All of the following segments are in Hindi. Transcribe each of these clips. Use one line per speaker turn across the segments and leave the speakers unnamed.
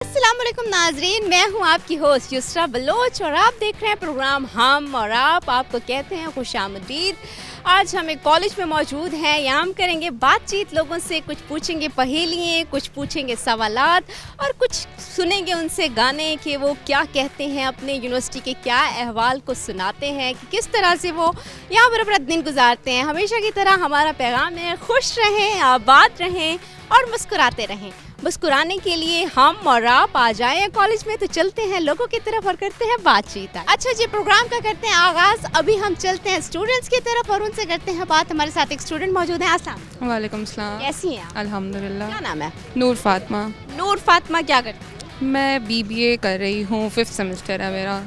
अस्सलाम वालेकुम नाजरीन, मैं हूं आपकी होस्ट युसरा बलोच और आप देख रहे हैं प्रोग्राम हम और आपको कहते हैं खुशामदीद। आज हम एक कॉलेज में मौजूद हैं, यहाँ हम करेंगे बातचीत, लोगों से कुछ पूछेंगे पहेलियाँ, कुछ पूछेंगे सवालात और कुछ सुनेंगे उनसे गाने कि वो क्या कहते हैं, अपने यूनिवर्सिटी के क्या अहवाल को सुनाते हैं कि किस तरह से वो यहाँ पर अपना दिन गुजारते हैं। हमेशा की तरह हमारा पैगाम है, खुश रहें, आबाद रहें और मुस्कुराते रहें। मुस्कुराने के लिए हम और आप आ जाएं कॉलेज में, तो चलते हैं लोगों की तरफ और करते हैं बातचीत। अच्छा जी, प्रोग्राम का करते हैं आगाज। अभी हम चलते हैं स्टूडेंट्स की तरफ और उनसे करते हैं बात। हमारे साथ एक स्टूडेंट मौजूद है। अस्सलाम
वालेकुम सलाम।
कैसी हैं आप?
अल्हम्दुलिल्लाह।
क्या नाम है?
नूर फातिमा।
नूर फातिमा क्या करती है?
मैं बीबीए कर रही हूँ, 5th सेमेस्टर है मेरा।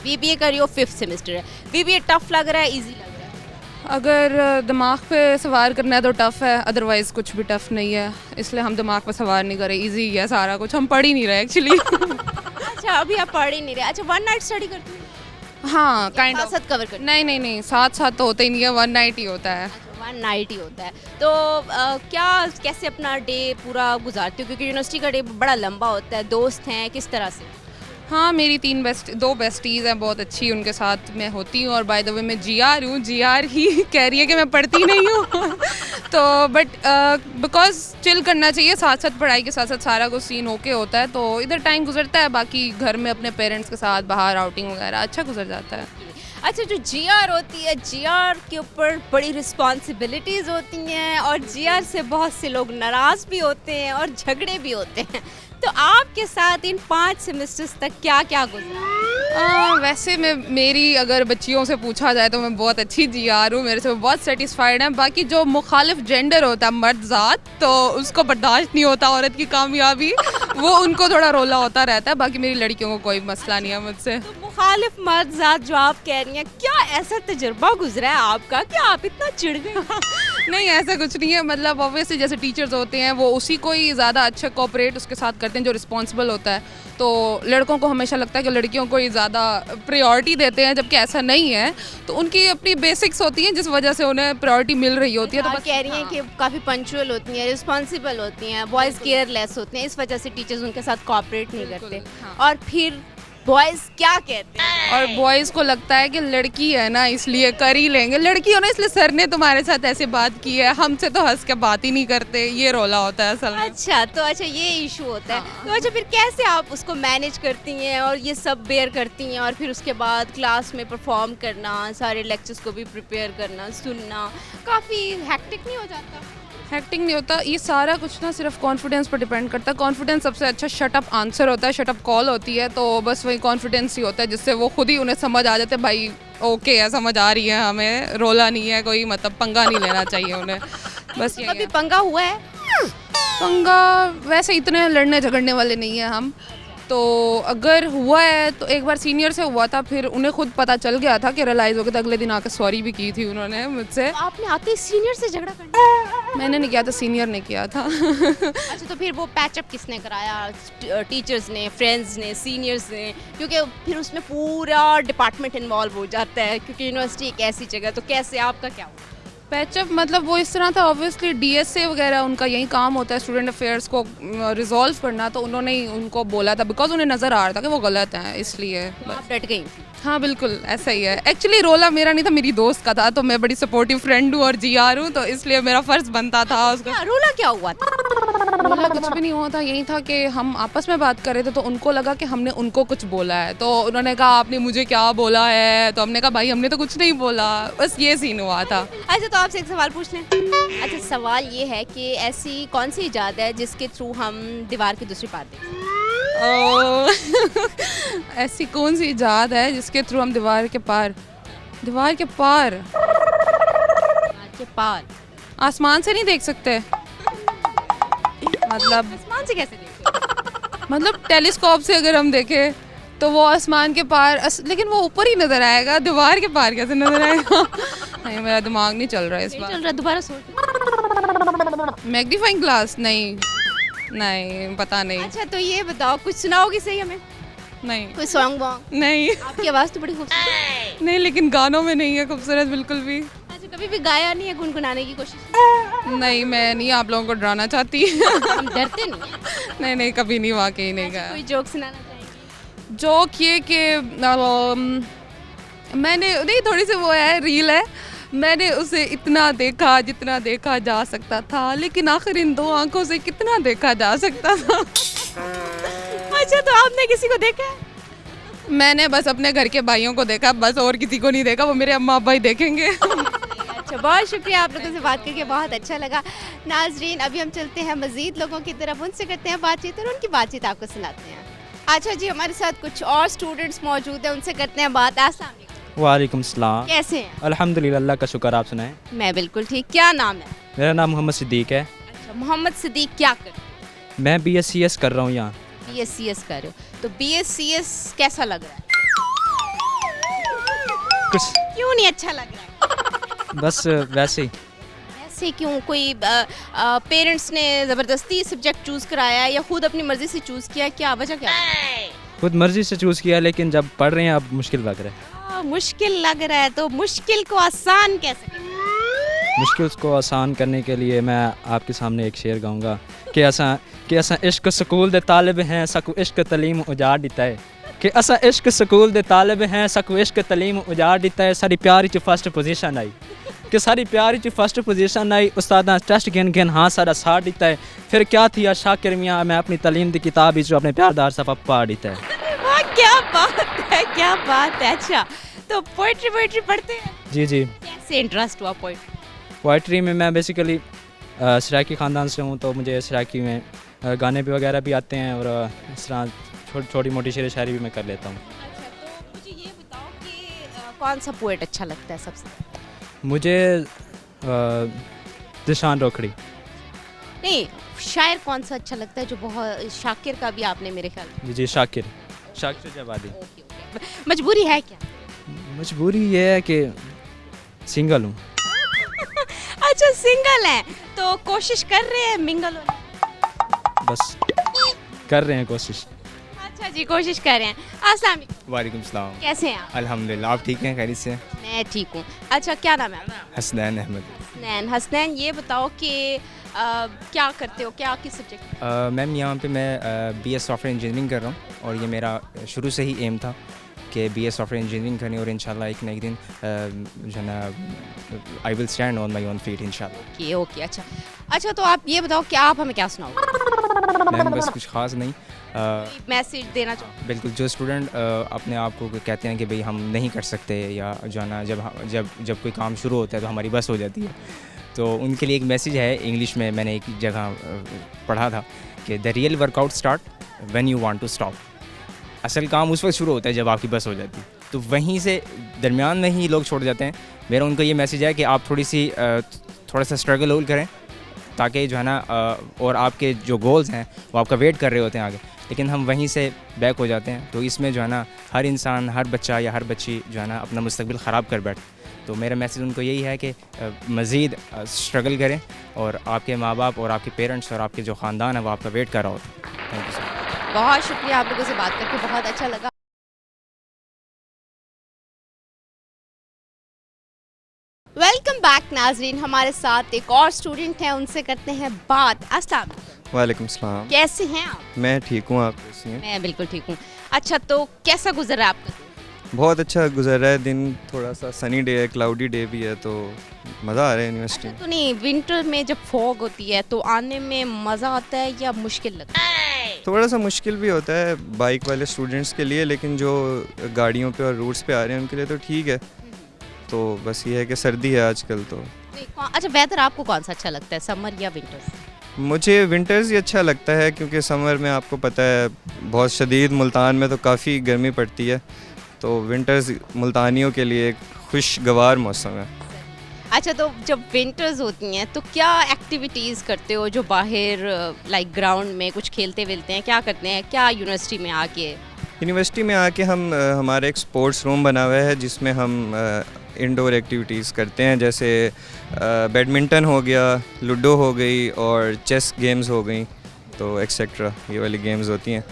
बीबीए कर रही हो, 5th सेमेस्टर है। बीबीए टफ लग रहा है, इजी लग रहा है?
अगर दिमाग पे सवार करना है तो टफ़ है, अदरवाइज़ कुछ भी टफ़ नहीं है, इसलिए हम दिमाग पे सवार नहीं कर रहे, इजी है सारा कुछ, हम पढ़ ही नहीं रहे एक्चुअली।
अच्छा, अभी आप पढ़ ही नहीं रहे। अच्छा, वन नाइट स्टडी करती हैं?
हाँ, काइंड ऑफ।
साथ कवर करती
नहीं, साथ साथ तो होता ही नहीं है, 1 नाइट ही होता है।
वन नाइट ही होता है। तो क्या कैसे अपना डे पूरा गुजारती हो, क्योंकि यूनिवर्सिटी का डे बड़ा लंबा होता है, दोस्त हैं, किस तरह से?
हाँ, मेरी 2 बेस्टीज़ हैं, बहुत अच्छी, उनके साथ मैं होती हूँ। और बाय द वे मैं जीआर हूँ, जीआर ही कह रही है कि मैं पढ़ती नहीं हूँ। तो बट बिकॉज चिल करना चाहिए, साथ साथ पढ़ाई के साथ साथ सारा कुछ सीन ओके होता है, तो इधर टाइम गुजरता है। बाकी घर में अपने पेरेंट्स के साथ बाहर आउटिंग वगैरह अच्छा गुजर जाता है।
अच्छा, जो जीआर होती है, जीआर के ऊपर बड़ी रिस्पॉन्सिबिलिटीज़ होती हैं और जीआर से बहुत से लोग नाराज़ भी होते हैं और झगड़े भी होते हैं। तो आपके साथ इन 5 सेमेस्टर्स तक क्या क्या गुजरा?
वैसे मेरी अगर बच्चियों से पूछा जाए तो मैं बहुत अच्छी जीआर हूँ, मेरे से वो बहुत सेटिस्फाइड है। बाकी जो मुखालिफ जेंडर होता है, मर्द ज़ात, तो उसको बर्दाश्त नहीं होता औरत की कामयाबी, वो उनको थोड़ा रोला होता रहता है। बाकी मेरी लड़कियों को कोई मसला नहीं है मुझसे।
तो मुखालिफ मर्द ज़ात जो आप कह रही हैं, क्या ऐसा तजुर्बा गुजरा है आपका कि आप इतना चिढ़ गए?
नहीं, ऐसा कुछ नहीं है। मतलब ऑब्वियसली जैसे टीचर्स होते हैं वो उसी को ही ज़्यादा अच्छा कोऑपरेट उसके साथ करते हैं जो रिस्पॉन्सिबल होता है। तो लड़कों को हमेशा लगता है कि लड़कियों को ही ज़्यादा प्रायोरिटी देते हैं, जबकि ऐसा नहीं है। तो उनकी अपनी बेसिक्स होती हैं जिस वजह से उन्हें प्रायोरिटी मिल रही होती है। तो
आप
बस
कह रही हैं कि काफ़ी पंचुअल होती हैं, रिस्पॉन्सिबल होती हैं, बॉयज़ केयरलेस होते हैं, इस वजह से टीचर्स उनके साथ कोऑपरेट नहीं करते।
हाँ।
और फिर बॉयज़ क्या कहते हैं?
और बॉयज़ को लगता है कि लड़की है ना इसलिए कर ही लेंगे, लड़की हो ना इसलिए सर ने तुम्हारे साथ ऐसे बात की है, हमसे तो हंस के बात ही नहीं करते, ये रोला होता है असल में।
अच्छा, ये इशू होता है। तो अच्छा, फिर कैसे आप उसको मैनेज करती हैं और ये सब बेयर करती हैं, और फिर उसके बाद क्लास में परफॉर्म करना, सारे लेक्चर्स को भी प्रिपेयर करना, सुनना, काफ़ी हैक्टिक नहीं हो जाता?
हैक्टिंग नहीं होता, ये सारा कुछ ना सिर्फ कॉन्फिडेंस पर डिपेंड करता है। कॉन्फिडेंस सबसे अच्छा शट अप आंसर होता है, शट अप कॉल होती है। तो बस वही कॉन्फिडेंस ही होता है जिससे वो खुद ही उन्हें समझ आ जाते हैं, भाई ओके है, समझ आ रही है, हमें रोला नहीं है, कोई मतलब पंगा नहीं लेना चाहिए उन्हें। बस यही
कभी
है।
पंगा हुआ है?
पंगा वैसे इतने लड़ने झगड़ने वाले नहीं हैं हम, तो अगर हुआ है तो एक बार सीनियर से हुआ था, फिर उन्हें खुद पता चल गया था कि रियलाइज़ हो गया था, अगले दिन आकर सॉरी भी की थी उन्होंने मुझसे।
तो आपने आते ही सीनियर से झगड़ा कर लिया?
मैंने नहीं किया था, सीनियर ने किया था।
अच्छा, तो फिर वो पैचअप किसने कराया? टीचर्स ने, फ्रेंड्स ने, सीनियर्स ने? क्योंकि फिर उसमें पूरा डिपार्टमेंट इन्वॉल्व हो जाता है, क्योंकि यूनिवर्सिटी एक ऐसी जगह। तो कैसे, आपका क्या हुआ?
पैचअप मतलब वो इस तरह था, ऑब्वियसली डीएसए वगैरह उनका यही काम होता है, स्टूडेंट अफेयर्स को रिजॉल्व करना। तो उन्होंने ही उनको बोला था, बिकॉज उन्हें नज़र आ रहा था कि वो गलत हैं, इसलिए।
तो आप डट गई?
हाँ बिल्कुल ऐसा ही है। एक्चुअली रोला मेरा नहीं था, मेरी दोस्त का था, तो मैं बड़ी सपोर्टिव फ्रेंड हूँ और जीआर हूँ, तो इसलिए मेरा फ़र्ज़ बनता था उसका।
क्या रोला, क्या हुआ था?
रोला कुछ भी नहीं हुआ था, यही था कि हम आपस में बात कर रहे थे, तो उनको लगा कि हमने उनको कुछ बोला है। तो उन्होंने कहा आपने मुझे क्या बोला है, तो हमने कहा भाई हमने तो कुछ नहीं बोला, बस ये सीन हुआ था।
अच्छा, तो आपसे एक सवाल पूछ लें। अच्छा, सवाल ये है कि ऐसी कौन सी इजाद है जिसके थ्रू हम दीवार की दूसरी पार देख सकते हैं?
ऐसी कौन सी इजाद है जिसके थ्रू हम दीवार के पार
दीवार के पार
आसमान से नहीं देख सकते? मतलब
आसमान से कैसे देखते?
मतलब टेलीस्कोप से अगर हम देखें तो वो आसमान के पार लेकिन वो ऊपर ही नजर आएगा, दीवार के पार कैसे नजर आएगा? नहीं, मेरा दिमाग नहीं चल रहा है इस बार।
चल रहा, दोबारा सोच।
Magnifying glass? नहीं पता नहीं।
अच्छा, तो ये बताओ, कुछ सुनाओगी सही हमें?
नहीं।
कोई सॉन्ग वॉन्ग?
नहीं।
आपकी आवाज़ तो बड़ी खूबसूरत है।
नहीं, लेकिन गानों में नहीं है खूबसूरत बिल्कुल भी।
अच्छा, कभी भी गाया नहीं है, गुनगुनाने की कोशिश?
नहीं, मैं नहीं आप लोगों को डराना चाहती।
हम डरते नहीं हैं।
नहीं नहीं, कभी नहीं, वाकई नहीं
अच्छा,
गाया।
कोई जोक सुनाना चाहेंगे?
जोक ये कि मैंने नहीं, थोड़ी सी वो है, रील है, मैंने उसे इतना देखा जितना देखा जा सकता था, लेकिन आखिर इन दो आंखों से कितना देखा जा सकता था।
अच्छा, तो आपने किसी को देखा है?
मैंने बस अपने घर के भाइयों को देखा, बस, और किसी को नहीं देखा, वो मेरे अम्मा अब्बा ही देखेंगे।
अच्छा, बहुत शुक्रिया, आप लोगों से बात करके बहुत अच्छा लगा। नाजरीन, अभी हम चलते हैं मज़ीद लोगों की तरफ, उनसे करते हैं बातचीत और उनकी बातचीत आपको सुनाते हैं। अच्छा जी, हमारे साथ कुछ और स्टूडेंट्स मौजूद हैं, उनसे करते हैं बात। अस्सलाम वालेकुम।
वालेकुम सलाम।
कैसे हैं?
अल्हम्दुलिल्लाह, अल्लाह का शुक्र, आप सुनाएं।
मैं बिल्कुल ठीक। क्या नाम है?
मेरा नाम मोहम्मद सिद्दीक है।
अच्छा, मोहम्मद सिद्दीक, क्या कर रहे हो?
मैं BScs कर रहा हूँ यहाँ।
BScs कर रहे हो, तो BScs कैसा लग रहा है?
कुछ
क्यों नहीं अच्छा लग रहा है?
बस वैसे ही।
ऐसे क्यों? कोई पेरेंट्स ने ज़बरदस्ती सब्जेक्ट चूज़ कराया है या खुद अपनी मर्ज़ी से चूज़ किया है? क्या वजह क्या है?
खुद मर्जी से चूज़ किया, लेकिन जब पढ़ रहे हैं अब मुश्किल लग रहा है।
मुश्किल लग रहा है, तो मुश्किल को आसान कैसे करें?
मुश्किल को आसान करने के लिए मैं आपके सामने एक शेर गाऊंगा कि असा इश्क स्कूल दे तालिब हैं, सकू इश्क तलीम उजाड़ दिता है। कि असा इश्क स्कूल दे तालिब हैं, सकू इश्क तलीम उजाड़ दिता है। सारी प्यारी च फर्स्ट पोजीशन आई, कि सारी प्यारी च फर्स्ट पोजीशन आई। उस्तादा टेस्ट गिन गिन हाँ सारा साथ दिता है। फिर क्या थी यार शाकिर मियाँ, मैं अपनी तलीम दी किताब जो अपने प्यारदार सफ़ा पढ़ दिता है।
वाह, क्या बात है, क्या बात है। अच्छा, तो पोइट्री पढ़ते हैं?
जी जी।
कैसे इंटरेस्ट हुआ पोइट्री?
पोइट्री में मैं बेसिकली सराइकी ख़ानदान से हूँ, तो मुझे सराइकी में गाने भी वगैरह भी आते हैं, और इस तरह छोटी मोटी शेर शायरी भी मैं कर लेता हूँ।
अच्छा, तो मुझे ये बताओ कि कौन सा पोएट अच्छा लगता है सबसे?
मुझे दिशान रोखड़ी।
नहीं, शायर कौन सा अच्छा लगता है? जो बहुत, शाकिर का भी आपने मेरे ख्याल में।
जी जी, शाकिर जवादी।
Okay okay. मजबूरी है क्या?
मजबूरी ये है कि सिंगल हूँ।
अच्छा, सिंगल हैं, तो कोशिश कर रहे हैं मिंगल होने?
बस कर रहे हैं कोशिश।
अच्छा जी, कोशिश कर रहे हैं। अस्सलाम वालेकुम।
वालेकुम सलाम।
कैसे हैं आप?
अल्हम्दुलिल्लाह, आप ठीक हैं? खैरियत से?
मैं ठीक हूँ। अच्छा, क्या नाम है आपका?
हसनैन अहमद।
हसनैन, ये बताओ कि क्या करते हो, क्या किस सब्जेक्ट?
मैम, यहाँ पे मैं BS सॉफ्टवेयर इंजीनियरिंग कर रहा हूँ, और ये मेरा शुरू से ही एम था कि BS सॉफ्टवेयर इंजीनियरिंग करनी, और इंशाल्लाह एक न एक दिन जो है ना I will stand on my own feet इंशाल्लाह।
Okay okay. अच्छा, तो आप ये बताओ कि आप हमें क्या सुनाओगे?
मैम, बस कुछ ख़ास नहीं,
मैसेज देना चाहो?
बिल्कुल, जो स्टूडेंट अपने आप को कहते हैं कि भाई हम नहीं कर सकते, या जो है ना जब कोई काम शुरू होता है तो हमारी बस हो जाती है, तो उनके लिए एक मैसेज है। इंग्लिश में मैंने एक जगह पढ़ा था कि the real workout start when you want to stop. असल काम उस वक्त शुरू होता है जब आपकी बस हो जाती है, तो वहीं से दरमियान में ही लोग छोड़ जाते हैं। मेरा उनको ये मैसेज है कि आप थोड़ा सा स्ट्रगल होल करें, ताकि जो है ना और आपके जो गोल्स हैं वो आपका वेट कर रहे होते हैं आगे, लेकिन हम वहीं से बैक हो जाते हैं। तो इसमें जो है ना हर इंसान, हर बच्चा या हर बच्ची जो है ना अपना मुस्तकबिल ख़राब कर बैठे। तो मेरा मैसेज उनको यही है कि मज़ीद स्ट्रगल करें, और आपके माँ बाप और आपके पेरेंट्स और आपके जो ख़ानदान है वो आपका वेट कर रहा होता है। Thank you sir.
बहुत शुक्रिया, आप लोगों से बात करके बहुत अच्छा लगा। वेलकम बैक नाजरीन, हमारे साथ एक और स्टूडेंट हैं, उनसे करते हैं बात। अस्सलाम वालेकुम।
वालेकुम सलाम।
कैसे हैं आप?
मैं ठीक हूँ, आप कैसी हैं?
मैं बिल्कुल ठीक हूँ। अच्छा, तो कैसा गुजर रहा है आपका दिन?
बहुत अच्छा गुजर रहा है दिन, थोड़ा सा सनी डे है, क्लाउडी डे भी है, तो मज़ा आ रहा है यूनिवर्सिटी में।
तो नहीं, विंटर में जब फॉग होती है तो आने में मज़ा आता है या मुश्किल लगता है?
थोड़ा सा मुश्किल भी होता है बाइक वाले स्टूडेंट्स के लिए, लेकिन जो गाड़ियों पे और रूट्स पे आ रहे हैं उनके लिए तो ठीक है। तो बस ये है कि सर्दी है आजकल तो।
अच्छा, वेदर आपको कौन सा अच्छा लगता है, समर या विंटर्स?
मुझे विंटर्स ही अच्छा लगता है, क्योंकि समर में आपको पता है बहुत शदीद, मुल्तान में तो काफ़ी गर्मी पड़ती है, तो विंटर्स मुल्तानियों के लिए एक खुशगवार मौसम है।
अच्छा, तो जब विंटर्स होती हैं तो क्या एक्टिविटीज़ करते हो, जो बाहर लाइक ग्राउंड में कुछ खेलते वेलते हैं, क्या करते हैं, क्या यूनिवर्सिटी में आके?
यूनिवर्सिटी में आके हम हमारा एक स्पोर्ट्स रूम बना हुआ है, जिसमें हम इंडोर एक्टिविटीज़ करते हैं, जैसे बैडमिंटन हो गया, लूडो हो गई, और चेस गेम्स हो गई, तो एक्सेट्रा ये वाली गेम्स होती हैं।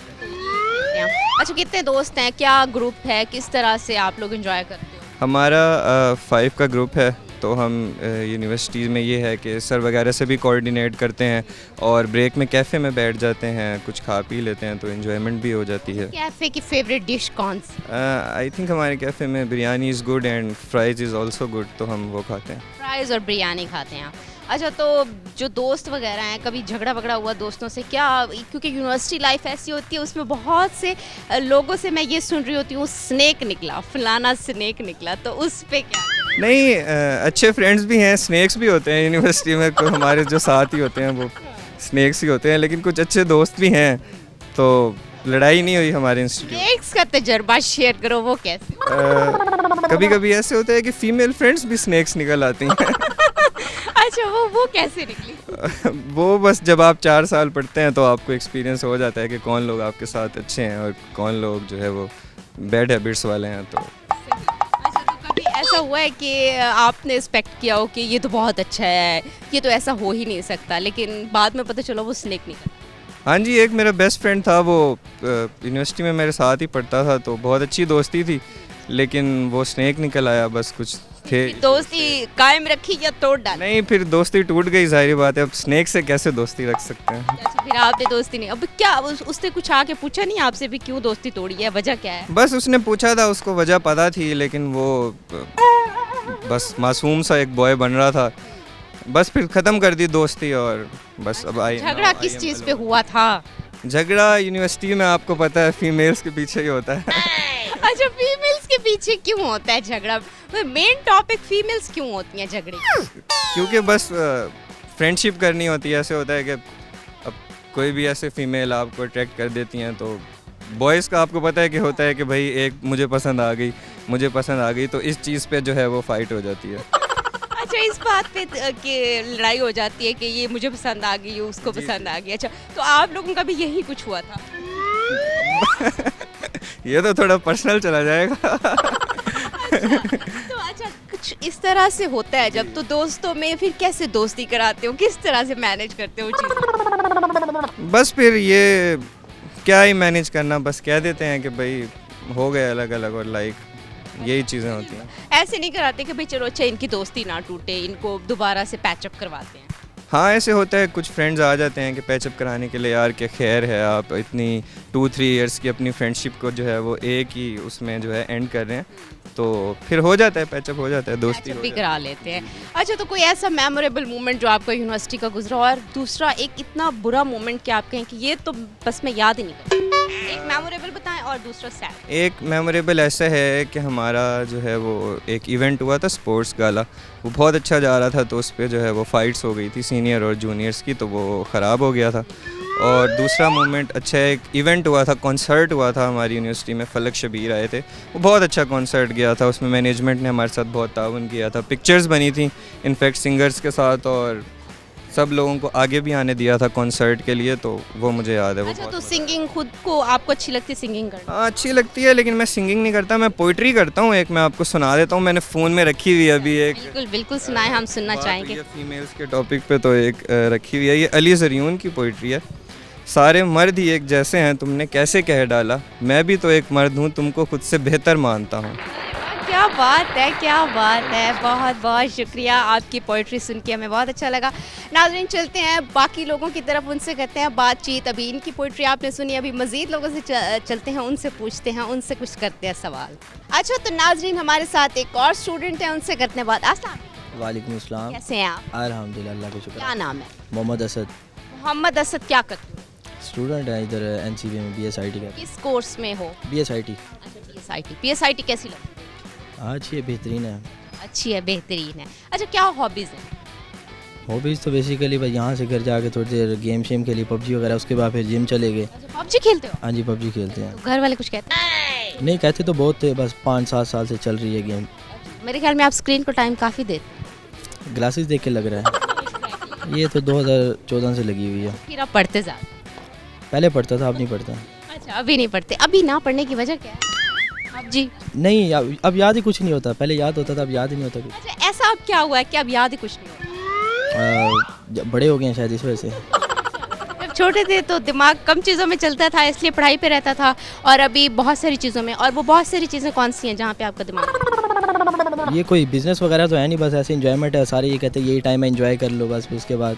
अच्छा, कितने दोस्त हैं, क्या ग्रुप है, किस तरह से आप लोग एंजॉय करते हो?
हमारा 5 का ग्रुप है, तो हम यूनिवर्सिटीज़ में ये है कि सर वगैरह से भी कोऑर्डिनेट करते हैं और ब्रेक में कैफ़े में बैठ जाते हैं, कुछ खा पी लेते हैं, तो इन्जॉयमेंट भी हो जाती है।
कैफ़े की फेवरेट डिश कौन सी?
आई थिंक हमारे कैफ़े में biryani is good and fries is also good, तो हम वो खाते हैं।
फ्राइज़ और बिरयानी खाते हैं आप। अच्छा, तो जो दोस्त वगैरह हैं, कभी झगड़ा वगड़ा हुआ दोस्तों से क्या? क्योंकि यूनिवर्सिटी लाइफ ऐसी होती है, उसमें बहुत से लोगों से मैं ये सुन रही होती हूँ स्नेक निकला, फलाना स्नेक निकला, तो उस पे क्या?
नहीं, अच्छे फ्रेंड्स भी हैं, स्नेक्स भी होते हैं यूनिवर्सिटी में, कोई हमारे जो साथ ही होते हैं वो स्नेक्स ही होते हैं, लेकिन कुछ अच्छे दोस्त भी हैं, तो लड़ाई नहीं हुई हमारे इंस्टीट्यूट।
स्नेक्स का तजर्बा शेयर करो, वो कैसे?
कभी कभी ऐसे होता है कि फीमेल फ्रेंड्स भी स्नेक्स निकल आती हैं।
अच्छा, वो कैसे निकली?
वो बस जब आप 4 साल पढ़ते हैं तो आपको एक्सपीरियंस हो जाता है कि कौन लोग आपके साथ अच्छे हैं और कौन लोग जो है वो बैड हैबिट्स वाले हैं। तो
अच्छा, तो कभी ऐसा हुआ है कि आपने एक्सपेक्ट किया हो कि ये तो बहुत अच्छा है, ये तो ऐसा हो ही नहीं सकता, लेकिन बाद में पता चला वो स्नेक निकला?
हाँ जी, एक मेरा बेस्ट फ्रेंड था, वो यूनिवर्सिटी में मेरे साथ ही पढ़ता था, तो बहुत अच्छी दोस्ती थी, लेकिन वो स्नेक निकल आया। बस कुछ थे,
दोस्ती कायम रखी या तोड़ डाली?
नहीं, फिर दोस्ती टूट गई, जाहिर बात है। अब स्नेक से कैसे दोस्ती रख सकते हैं?
अच्छा, फिर आपने दोस्ती नहीं, अब क्या उसने कुछ आके पूछा नहीं आपसे भी क्यों दोस्ती तोड़ी है, वजह क्या है?
बस उसने पूछा था, उसको वजह पता थी, लेकिन वो बस मासूम सा एक बॉय बन रहा था, बस फिर ख़त्म कर दी दोस्ती। और बस अब
झगड़ा किस चीज़ पे हुआ था?
झगड़ा यूनिवर्सिटी में आपको पता है फीमेल्स के पीछे ही होता है।
अच्छा, फीमेल्स के पीछे क्यों होता है झगड़ा? मेन टॉपिक फीमेल्स क्यों होती हैं झगड़े?
क्योंकि बस फ्रेंडशिप करनी होती है। ऐसे होता है कि अब कोई भी ऐसे फीमेल आपको अट्रैक्ट कर देती हैं, तो बॉयज़ का आपको पता है कि होता है कि भाई एक मुझे पसंद आ गई, तो इस चीज़ पे जो है वो फाइट हो जाती है।
अच्छा, इस बात पे कि लड़ाई हो जाती है कि ये मुझे पसंद आ गई, उसको पसंद आ गई। अच्छा, तो आप लोगों का भी यही कुछ हुआ था?
ये तो थोड़ा पर्सनल चला जाएगा।
तो अच्छा, कुछ इस तरह से होता है जब, तो दोस्तों में फिर कैसे दोस्ती कराते हो, किस तरह से मैनेज करते हो चीज़ें?
बस फिर ये क्या ही मैनेज करना, बस कह देते हैं कि भाई हो गए अलग अलग, और लाइक यही चीज़ें होती हैं।
ऐसे नहीं कराते कि भाई चलो अच्छा इनकी दोस्ती ना टूटे, इनको दोबारा से पैचअप करवाते हैं?
हाँ, ऐसे होता है, कुछ फ्रेंड्स आ जाते हैं कि पैचअप कराने के लिए, यार क्या खैर है, आप इतनी 2-3 इयर्स की अपनी फ्रेंडशिप को जो है वो एक ही उसमें जो है एंड कर रहे हैं, तो फिर हो जाता है, पैचअप हो जाता है, दोस्ती
पैचअप
हो
भी
जाती
करा लेते हैं। अच्छा, तो कोई ऐसा मेमोरेबल मोमेंट जो आपका यूनिवर्सिटी का गुजरा, और दूसरा एक इतना बुरा मोमेंट कि आप कहें कि ये तो बस मैं याद ही नहीं करता? एक मेमोरेबल बताएं और दूसरा सैड।
एक मेमोरेबल ऐसा है कि हमारा जो है वो एक इवेंट हुआ था, स्पोर्ट्स गाला, वो बहुत अच्छा जा रहा था, तो उस पर जो है वो फाइट्स हो गई थी सीनियर और जूनियर्स की, तो वो ख़राब हो गया था। और दूसरा मोमेंट अच्छा, एक इवेंट हुआ था, कॉन्सर्ट हुआ था हमारी यूनिवर्सिटी में, फलक शबीर आए थे, वो बहुत अच्छा कॉन्सर्ट गया था, उसमें मैनेजमेंट ने हमारे साथ बहुत ताउन किया था, पिक्चर्स बनी थी इनफैक्ट सिंगर्स के साथ, और सब लोगों को आगे भी आने दिया था कॉन्सर्ट के लिए, तो वो मुझे याद है। वो
अच्छा,
बहुत
तो सिंगिंग खुद को आपको अच्छी लगती है सिंगिंग करना?
हाँ, अच्छी लगती है, लेकिन मैं सिंगिंग नहीं करता, मैं पोइट्री करता हूँ। एक मैं आपको सुना देता हूँ, मैंने फ़ोन में रखी हुई है अभी एक।
बिल्कुल बिल्कुल सुनाए, हम सुनना चाहेंगे।
फीमेल्स के टॉपिक पे तो एक रखी हुई है, ये अली ज़रियून की पोइट्री है। सारे मर्द ही एक जैसे हैं, तुमने कैसे कह डाला, मैं भी तो एक मर्द हूँ, तुमको खुद से बेहतर मानता हूँ।
क्या बात है, क्या बात है, बहुत बहुत शुक्रिया, आपकी पोइट्री सुन के हमें बहुत अच्छा लगा। नाज़रीन, चलते हैं बाकी लोगों की तरफ, उनसे करते हैं बातचीत। अभी इनकी पोइट्री आपने सुनी, अभी मज़ीद लोगों से चलते हैं, उनसे पूछते हैं, उनसे कुछ करते हैं सवाल। अच्छा, तो नाज़रीन हमारे साथ एक और स्टूडेंट है, उनसे करते हैं बात। अस्सलाम
वालेकुम अस्सलाम।
कैसे हैं आप?
अल्हम्दुलिल्लाह, अल्लाह का शुक्र।
क्या नाम है?
मोहम्मद असद।
मोहम्मद असद, क्या करते हो?
स्टूडेंट है इधर एनसीबी में, बीएसआईटी का।
किस कोर्स में हो?
बीएसआईटी।
अच्छा, पीएसआईटी कैसी लगती है?
अच्छी है, बेहतरीन है।
अच्छी है, बेहतरीन है। अच्छा, क्या हॉबीज़ हैं?
हॉबीज़ तो बेसिकली भाई यहाँ से घर जाके थोड़ी देर गेम शेम खेली, पबजी वगैरह, उसके बाद फिर जिम चले गए।
अच्छा, पबजी खेलते हो?
हाँ जी, पबजी खेलते हैं।
तो घर वाले कुछ कहते हैं?
नहीं कहते तो बहुत थे, बस 5-7 साल से चल रही है गेम।
मेरे ख्याल में आप स्क्रीन को टाइम काफ़ी देते हैं।
ग्लासेस देख के लग रहा है। ये तो 2014 से लगी हुई है।
फिर आप पढ़ते ज़्यादा?
पहले पढ़ता था, अब नहीं पढ़ता।
अच्छा, अभी नहीं पढ़ते। अभी ना पढ़ने की वजह क्या है? अब जी,
नहीं, अब याद ही कुछ नहीं होता, पहले याद होता था, अब याद ही नहीं होता कुछ।
अच्छा, ऐसा अब क्या हुआ है कि अब याद ही कुछ नहीं होता?
बड़े हो गए हैं शायद, इस वजह से।
जब छोटे थे तो दिमाग कम चीज़ों में चलता था, इसलिए पढ़ाई पे रहता था, और अभी बहुत सारी चीज़ों में। और वो बहुत सारी चीज़ें कौन सी हैं जहाँ पे आपका दिमाग?
ये कोई बिज़नेस वगैरह तो है नहीं, बस ऐसे इंजॉयमेंट है। सारे ये कहते हैं यही टाइम है, इंजॉय कर लो बस, उसके बाद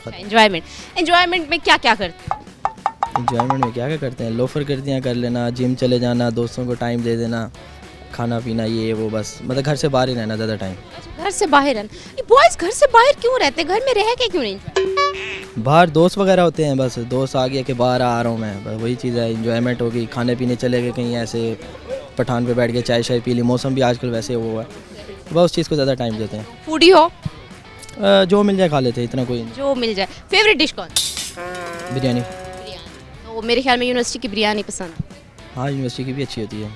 एंजॉयमेंट में क्या क्या करते हो?
इंजॉयमेंट में क्या क्या करते हैं, लोफर करतियाँ कर लेना, जिम चले जाना, दोस्तों को टाइम दे देना, खाना पीना ये वो, बस मतलब घर से बाहर ही रहना ज़्यादा टाइम।
घर से बाहर रहना, बॉयज़ घर से बाहर क्यों रहते हैं? घर में रह के क्यों नहीं?
बाहर दोस्त वगैरह होते हैं, बस दोस्त आ गया कि बाहर आ रहा हूँ मैं, बस वही चीज़ है। इंजॉयमेंट होगी, खाने पीने चले गए कहीं ऐसे पठान पे बैठ के चाय शाय पी ली, मौसम भी आजकल वैसे हुआ है, बस उस चीज़ को ज़्यादा टाइम देते हैं।
फूडी हो?
जो मिल जाए खा लेते हैं, इतना कोई नहीं।
जो मिल जाए। फेवरेट डिश कौन?
बिरयानी।
तो मेरे ख्याल में यूनिवर्सिटी की बिरयानी पसंद है।
हाँ, यूनिवर्सिटी की भी अच्छी होती है।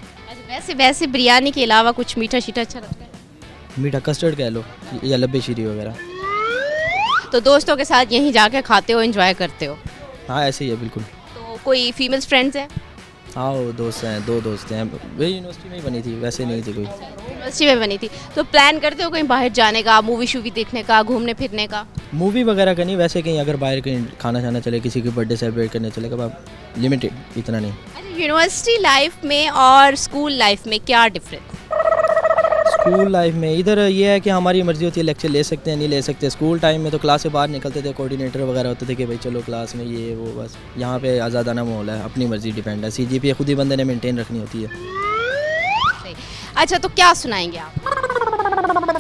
अच्छा, वैसे बिरयानी के अलावा कुछ मीठा शीठा अच्छा लगता है?
मीठा कस्टर्ड कह लो या लब्बे शीरी वगैरह।
तो दोस्तों के साथ यहीं जाके खाते हो, एंजॉय करते हो?
हाँ ऐसे ही है बिल्कुल।
तो कोई फीमेल फ्रेंड्स हैं?
हाँ वो दोस्त हैं, 2 दोस्त हैं, वही यूनिवर्सिटी में ही बनी थी, वैसे नहीं थी कोई।
यूनिवर्सिटी में बनी थी। तो प्लान करते हो कहीं बाहर जाने का, मूवी शूवी देखने का, घूमने फिरने का?
मूवी वगैरह का नहीं, वैसे कहीं अगर बाहर कहीं खाना खाना चले, किसी की बर्थडे सेलिब्रेट करने चले, कब लिमिटेड, इतना नहीं।
अच्छा, यूनिवर्सिटी लाइफ में और स्कूल लाइफ में क्या डिफरेंस?
स्कूल लाइफ में इधर ये है कि हमारी मर्ज़ी होती है, लेक्चर ले सकते हैं नहीं ले सकते। स्कूल टाइम में तो क्लास से बाहर निकलते थे, कोऑर्डिनेटर वगैरह होते थे कि भाई चलो क्लास में ये वो, बस यहाँ पे आज़ादाना माहौल है, अपनी मर्ज़ी डिपेंड है। CGPA खुद ही बंदे ने मेंटेन रखनी होती है।
अच्छा, तो क्या सुनाएंगे आप?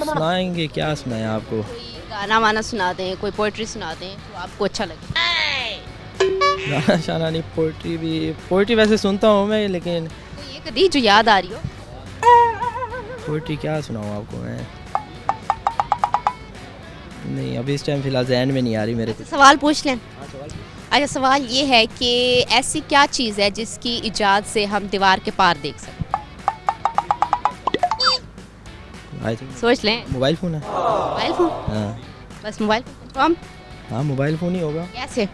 सुनाएंगे, क्या सुनाएं आपको?
कोई गाना वाना सुना दें, कोई पोइट्री सुना दें जो आपको अच्छा लगे।
गाना शाना नहीं, पोइट्री वैसे सुनता हूँ मैं, लेकिन
कोई एक दी जो याद आ रही हो?
पोइट्री क्या सुनाऊँ आपको मैं? नहीं, अभी इस टाइम फिलहाल जहन में नहीं आ रही मेरे कुछ।
सवाल पूछ लें। अच्छा, सवाल ये है कि ऐसी क्या चीज़ है जिसकी इजाज़त से हम दीवार के पार देख सकते हैं?
आई थिंक
सोच लें।
मोबाइल फ़ोन है।
Mobile phone?
हाँ
बस मोबाइल फोन?
हाँ, मोबाइल फ़ोन ही होगा।
कैसे?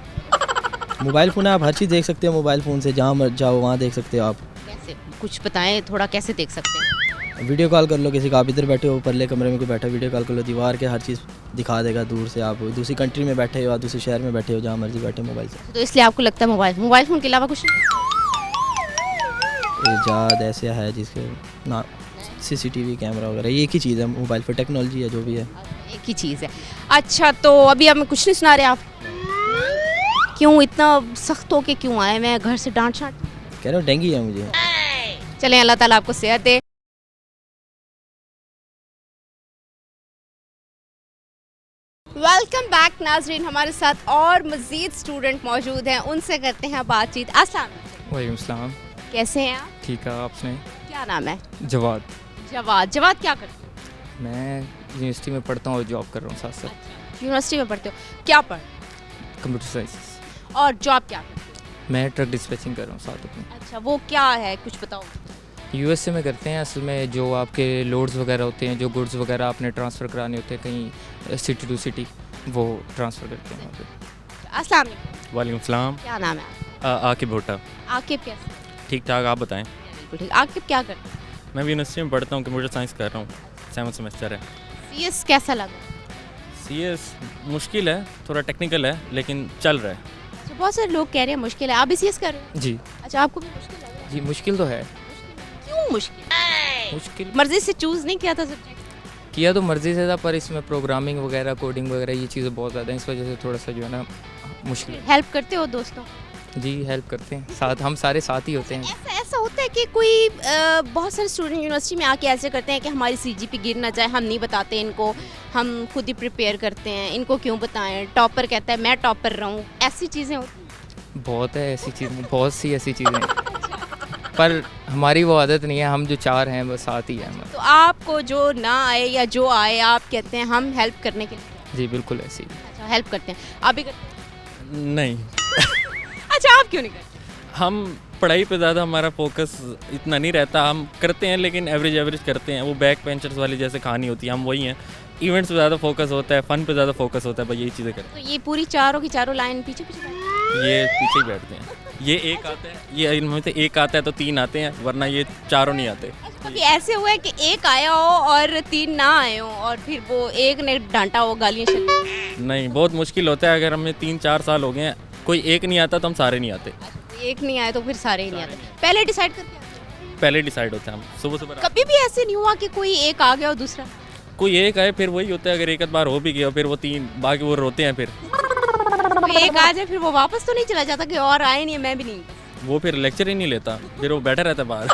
मोबाइल फ़ोन है, आप हर चीज़ देख सकते हो मोबाइल फ़ोन से, जहाँ मर्जी जाओ वहाँ देख सकते हो आप।
कैसे कुछ बताएं थोड़ा, कैसे देख सकते हैं?
वीडियो कॉल कर लो किसी का, आप इधर बैठे हो, परले कमरे में कोई बैठा, वीडियो कॉल कर लो, दीवार के हर चीज़ दिखा देगा दूर से। आप दूसरी कंट्री में बैठे हो, आप दूसरे शहर में बैठे हो, जहाँ मर्जी बैठे मोबाइल से।
तो इसलिए आपको लगता है मोबाइल फ़ोन के अलावा कुछ नहीं?
ईजाद ऐसे है जिसके ना CCTV कैमरा वगैरह, ये एक ही चीज़ है मोबाइल पर, टेक्नोलॉजी है जो भी है।
एक ही चीज़ है। अच्छा, तो अभी हमें कुछ नहीं सुना रहे आप? क्यों इतना सख्त हो के क्यों आए? मैं घर से डांट शांट?
कह रहा हूँ डेंगू है मुझे।
चलें, अल्लाह ताला आपको सेहत दे। वेलकम बैक नाजरीन, हमारे साथ और मज़ीद स्टूडेंट मौजूद हैं, उनसे करते हैं बातचीत। अस्सलाम वालेकुम।
वालेकुम सलाम।
कैसे हैं आप?
ठीक है, आपने?
क्या नाम है?
जवाद।
जवाद क्या करते हो?
मैं यूनिवर्सिटी में पढ़ता हूँ और जॉब कर रहा हूँ साथ साथ।
यूनिवर्सिटी में पढ़ते हो, क्या पढ़?
Computer science.
और जॉब क्या करते हो?
मैं ट्रक डिस्पैचिंग कर रहा हूँ साथ अपने।
अच्छा, वो क्या है, कुछ बताओ।
USA में करते हैं असल में, जो आपके लोड्स वगैरह होते हैं, जो गुड्स वगैरह आपने ट्रांसफ़र कराने होते हैं कहीं सिटी टू सिटी, वो ट्रांसफ़र करते हैं वहाँ पे।
अस्सलाम वालेकुम।
वालेकुम सलाम।
क्या नाम है आपका?
आकिब भुट्टा।
आकिब कैसे?
ठीक ठाक, आप बताएं।
बिल्कुल ठीक। आकिब क्या करते हैं?
मैं भी यूनिवर्सिटी में पढ़ता हूँ, कंप्यूटर साइंस कर रहा हूँ, 7th सेमेस्टर है।
CS कैसा लगा?
CS मुश्किल है, थोड़ा टेक्निकल है, लेकिन चल रहा है।
अच्छा, बहुत सारे लोग कह रहे हैं मुश्किल है, आप भी CS कर रहे हो?
जी
अच्छा, आपको भी मुश्किल लग रहा है?
जी, मुश्किल तो है।
क्यों मुश्किल?
मुश्किल
मर्जी से चूज़ नहीं किया था सब्जेक्ट?
किया तो मर्ज़ी से था, पर इसमें प्रोग्रामिंग वगैरह, कोडिंग वगैरह ये चीज़ें बहुत ज़्यादा हैं, इस वजह से थोड़ा सा जो है ना मुश्किल है।
हेल्प करते हो दोस्तों?
जी, हेल्प करते हैं साथ, हम सारे साथ ही होते हैं।
ऐसा होता है कि कोई बहुत सारे स्टूडेंट यूनिवर्सिटी में आके ऐसे करते हैं कि हमारी CGP गिर ना जाए, हम नहीं बताते इनको, हम खुद ही प्रिपेयर करते हैं, इनको क्यों बताएं? टॉपर कहता है मैं टॉपर रहूं, ऐसी चीज़ें होती हैं?
बहुत है ऐसी चीज़ें, बहुत सी ऐसी चीज़ें हैं, पर हमारी वो आदत नहीं है, हम जो 4 हैं बस साथ ही हैं हमारे।
तो आपको जो ना आए या जो आए, आप कहते हैं हम हेल्प करने के लिए?
जी बिल्कुल ऐसी।
अच्छा, हेल्प करते हैं, आप भी करते हैं?
नहीं,
अच्छा, आप क्यों नहीं करते?
हम पढ़ाई पे ज़्यादा हमारा फोकस इतना नहीं रहता, हम करते हैं लेकिन एवरेज करते हैं। वो बैक बेंचर्स वाली जैसे कहानी होती है, हम वही हैं। इवेंट्स पे ज़्यादा फोकस होता है, फ़न पे ज़्यादा फोकस होता है, बस यही चीज़ें करते
तो ये पूरी चारों की चारों लाइन पीछे पीछे बैठे हैं?
हैं। ये पीछे ही बैठते हैं, ये एक आता है, ये इनमें से एक आता है तो 3 आते हैं, वरना ये चारों नहीं आते।
कभी ऐसे हुआ है कि एक आया हो और 3 ना आए हो और फिर वो एक ने डांटा हो, गालियाँ चली?
नहीं, बहुत मुश्किल होता है। अगर हमें 3-4 साल हो गए हैं, कोई एक नहीं आता तो हम सारे नहीं आते।
एक नहीं आए तो फिर सारे ही नहीं आते। पहले डिसाइड करके आते
पहले डिसाइड होते हैं हम सुबह सुबह।
कभी भी ऐसे नहीं हुआ कि कोई एक आ गया और दूसरा?
कोई एक आए फिर वही होता है, अगर एक आध बार हो भी गया फिर वो 3 बाकी वो रोते हैं फिर।
कोई एक आ जाए फिर वो वापस तो नहीं चला जाता कि और आए नहीं, मैं भी नहीं?
वो फिर लेक्चर ही नहीं लेता, फिर वो बैठा रहता है बाहर।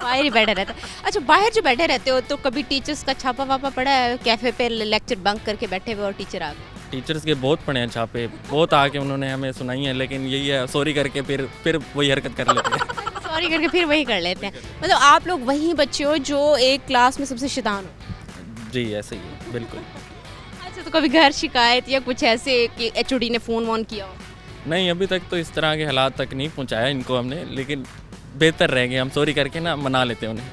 बाहर ही बैठा रहता है। अच्छा, बाहर जो बैठे रहते हो तो कभी टीचर्स का छापा वापा पड़ा है, कैफे पे लेक्चर बंक करके बैठे हुए और टीचर आ गए?
टीचर्स के बहुत पड़े हैं छापे, बहुत आके उन्होंने हमें सुनाई है, लेकिन यही है सॉरी करके फिर वही हरकत कर लेते हैं।
सॉरी करके फिर वही कर लेते हैं। मतलब आप लोग वही बच्चे हो जो एक क्लास में सबसे शैतान हो?
जी ऐसे ही है, बिल्कुल।
अच्छा, तो कभी घर शिकायत या कुछ ऐसे कि एचओडी ने फ़ोन वोन किया हो?
नहीं, अभी तक तो इस तरह के हालात तक नहीं पहुंचाया इनको हमने, लेकिन बेहतर रहेंगे हम सॉरी करके ना मना लेते हैं उन्हें।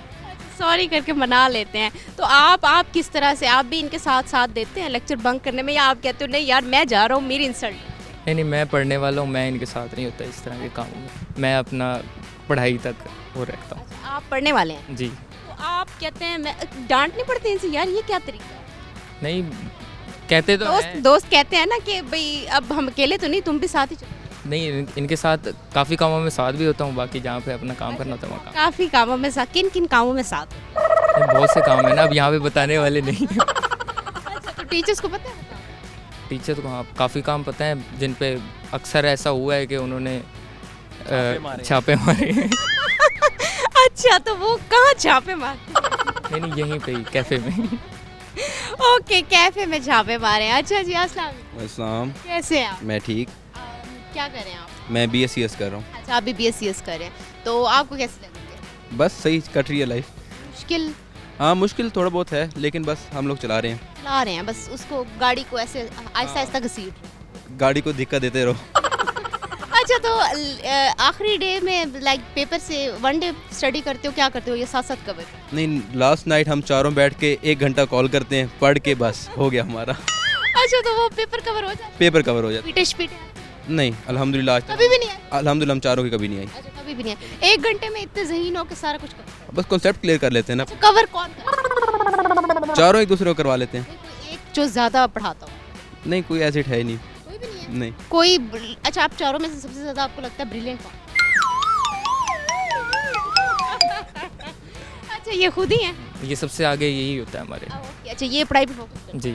सॉरी करके मना लेते हैं। तो आप किस तरह से, आप भी इनके साथ देते हैं लेक्चर बंक करने में, या आप कहते हो नहीं यार मैं जा रहा हूँ, मेरी इंसल्ट?
नहीं, मैं पढ़ने वाला हूँ, मैं इनके साथ नहीं होता इस तरह के कामों में। मैं अपना पढ़ाई तक वो रखता हूँ।
आप पढ़ने वाले हैं?
जी।
तो आप कहते हैं, मैं डांट नहीं पड़ती इनसे यार ये क्या तरीका है?
नहीं, कहते तो हैं।
दोस्त कहते हैं ना कि भाई अब हम अकेले तो नहीं, तुम भी साथ ही चलो।
नहीं, इनके साथ काफ़ी कामों में साथ भी होता हूँ, बाकी जहाँ पे अपना काम करना होता है वहाँ
काफ़ी कामों में साथ? किन किन कामों में साथ?
बहुत से काम है ना, अब यहाँ पे बताने वाले नहीं।
अच्छा, तो टीचर्स को पता है?
टीचर को हाँ काफ़ी काम पता है, जिन पे अक्सर ऐसा हुआ है कि उन्होंने छापे मारे।
अच्छा, तो वो कहाँ छापे मारे?
नहीं, यहीं पे ही कैफ़े में।
ओके, कैफे में छापे मारे हैं। अच्छा जी, अस्सलाम वालेकुम।
अस्सलाम।
कैसे हैं आप?
मैं ठीक।
क्या कर रहे हैं आप?
मैं BScs कर रहा हूँ।
अच्छा, आप भी BScs कर रहे हैं, तो आपको कैसे लग रही है?
बस सही कट रही है लाइफ।
मुश्किल?
हाँ, मुश्किल थोड़ा बहुत है, लेकिन बस हम लोग चला रहे हैं।
चला रहे हैं बस, उसको गाड़ी को ऐसे आहिस्ता आहिस्ता घसीट रहे हैं।
गाड़ी को धक्का देते रहो।
अच्छा, तो आखिरी डे में लाइक पेपर से 1 डे स्टडी करते हो, क्या करते हो, ये साथ साथ कवर?
नहीं, लास्ट नाइट हम चारों बैठ के 1 घंटा कॉल करते हैं, पढ़ के बस हो गया हमारा।
अच्छा, तो वो पेपर कवर हो जाता है?
पेपर कवर हो जाता
पीटे
नहीं, अल्हम्दुलिल्लाह आज
कभी भी नहीं आई?
अल्हम्दुलिल्लाह हम चारों की कभी नहीं आई।
अच्छा, कभी भी नहीं आई। 1 घंटे में इतने ज़हीन हो के सारा कुछ कवर?
बस कॉन्सेप्ट क्लियर कर लेते हैं ना।
अच्छा, कवर कौन करता है?
चारों एक दूसरे को करवा लेते हैं।
कोई एक जो ज़्यादा पढ़ाता हो?
नहीं, कोई एसिड है ही नहीं।
कोई भी नहीं है?
नहीं।
कोई अच्छा, आप चारों में से सबसे ज़्यादा आपको लगता है ब्रिलियंट कौन? अच्छा, ये खुद ही हैं?
ये सबसे आगे यही होता है हमारे।
अच्छा, ये पढ़ाई पे फोकस करते हैं?
जी।